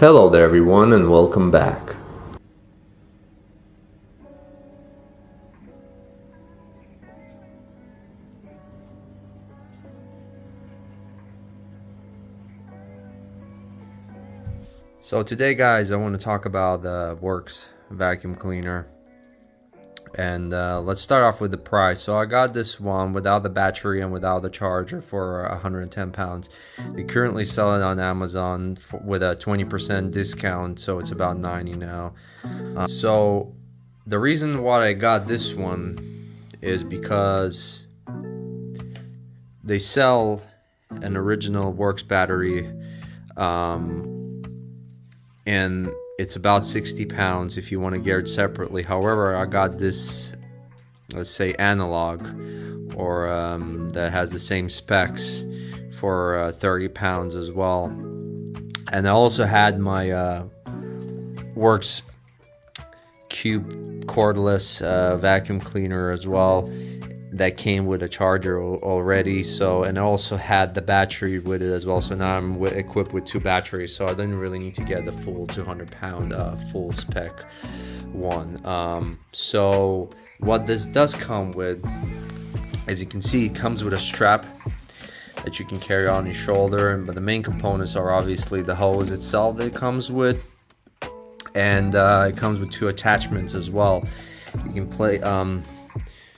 Hello there everyone and welcome back. So today guys I want to talk about the Worx vacuum cleaner, and let's start off with the price. So I got this one without the battery and without the charger for 110 pounds. They currently sell it on Amazon with a 20% discount, so it's about 90 now. So the reason why I got this one is because they sell an original Worx battery, and it's about 60 pounds if you want to get it separately. However, I got this, let's say analog, or that has the same specs for 30 pounds as well. And I also had my Worx cordless vacuum cleaner as well, that came with a charger already. So, and I also had the battery with it as well, so now I'm equipped with two batteries, so I didn't really need to get the full 200-pound full spec one. So what this does come with, as you can see, it comes with a strap that you can carry on your shoulder, but the main components are obviously the hose itself that it comes with, and it comes with two attachments as well. You can play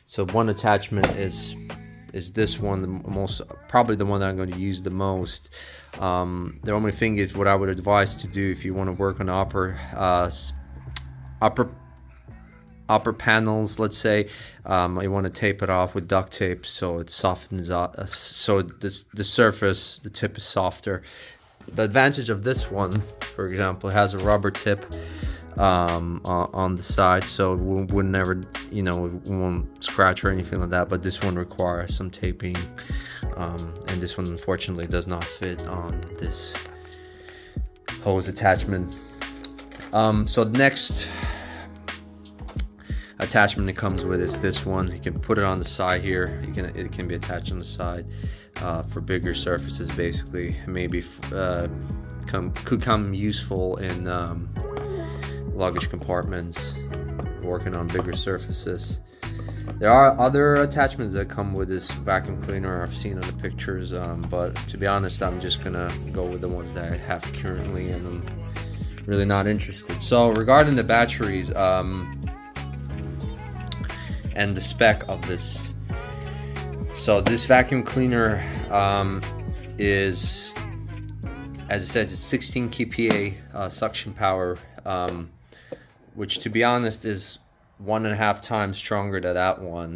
so one attachment is this one, probably the one that I'm going to use the most. The only thing is, what I would advise to do if you want to work on upper panels, let's say, you want to tape it off with duct tape so it softens up, so the surface, the tip is softer. The advantage of this one, for example, it has a rubber tip on the side, so it would never, you know, it won't scratch or anything like that. But this one requires some taping, and this one unfortunately does not fit on this hose attachment. So the next attachment it comes with is this one. You can put it on the side here. It can be attached on the side for bigger surfaces, basically. Maybe could come useful in luggage compartments, working on bigger surfaces. There are other attachments that come with this vacuum cleaner I've seen on the pictures, but to be honest, I'm just gonna go with the ones that I have currently, and I'm really not interested. So regarding the batteries and the spec of this, so this vacuum cleaner is, as it says, it's 16 kPa suction power, which, to be honest, is 1.5 times stronger than that one,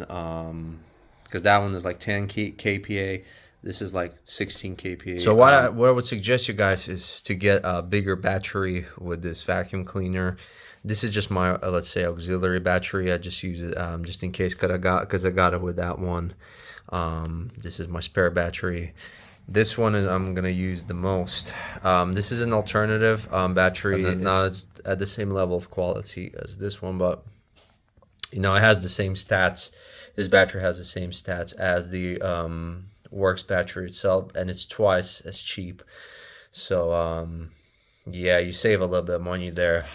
because that one is like 10 kPa. This is like 16 kPa. So what I would suggest you guys is to get a bigger battery with this vacuum cleaner. This is just my let's say auxiliary battery. I just use it just in case, because I got it with that one. This is my spare battery. This one is I'm gonna use the most. This is an alternative battery. It's at the same level of quality as this one, but you know, it has the same stats. This battery has the same stats as the Worx battery itself, and it's twice as cheap. So yeah, you save a little bit of money there.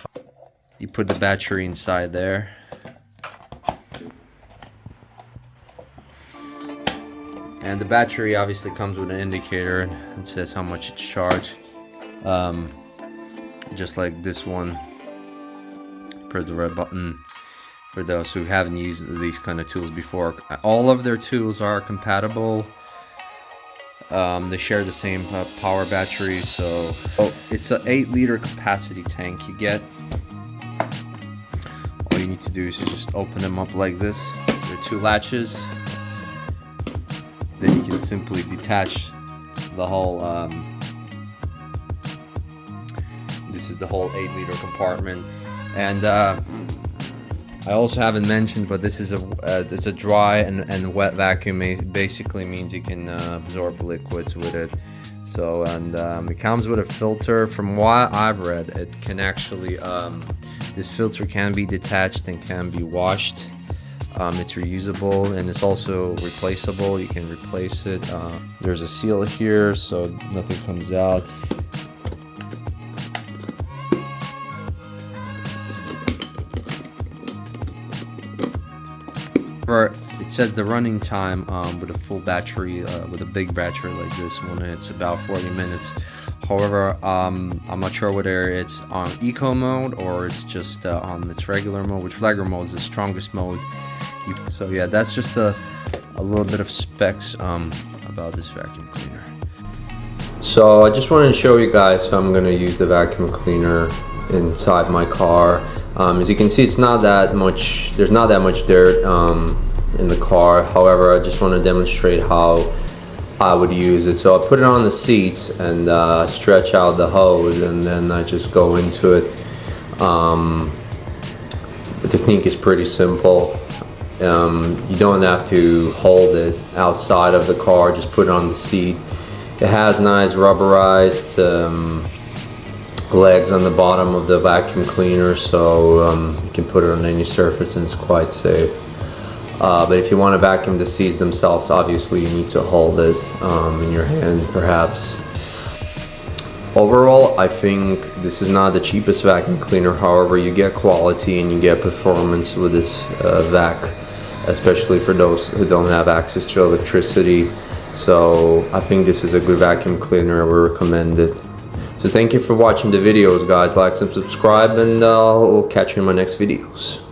You put the battery inside there. And the battery obviously comes with an indicator, and it says how much it's charged. Just like this one, press the red button. For those who haven't used these kind of tools before, all of their tools are compatible. They share the same power battery, so it's an 8-liter capacity tank you get. All you need to do is just open them up like this. There are two latches. Then you can simply detach the whole, this is the whole 8-liter compartment. And I also haven't mentioned, but this is it's a dry and wet vacuum. It basically means you can absorb liquids with it. So, and it comes with a filter. From what I've read, it can actually, this filter can be detached and can be washed. It's reusable, and it's also replaceable. You can replace it. There's a seal here so nothing comes out. It says the running time with a full battery, with a big battery like this one, it's about 40 minutes. However, I'm not sure whether it's on eco mode or it's just on its regular mode, which regular mode is the strongest mode. So yeah, that's just a little bit of specs about this vacuum cleaner. So I just wanted to show you guys how I'm going to use the vacuum cleaner inside my car. As you can see, it's not that much, there's not that much dirt in the car. However, I just want to demonstrate how I would use it. So I put it on the seat and stretch out the hose, and then I just go into it. The technique is pretty simple. You don't have to hold it outside of the car, just put it on the seat. It has nice rubberized legs on the bottom of the vacuum cleaner, so you can put it on any surface and it's quite safe. But if you want to vacuum the seats themselves, obviously you need to hold it in your hand perhaps. Overall, I think this is not the cheapest vacuum cleaner. However, you get quality and you get performance with this vac, especially for those who don't have access to electricity. So I think this is a good vacuum cleaner. I would recommend it. So thank you for watching the videos, guys. Like and subscribe, and I'll catch you in my next videos.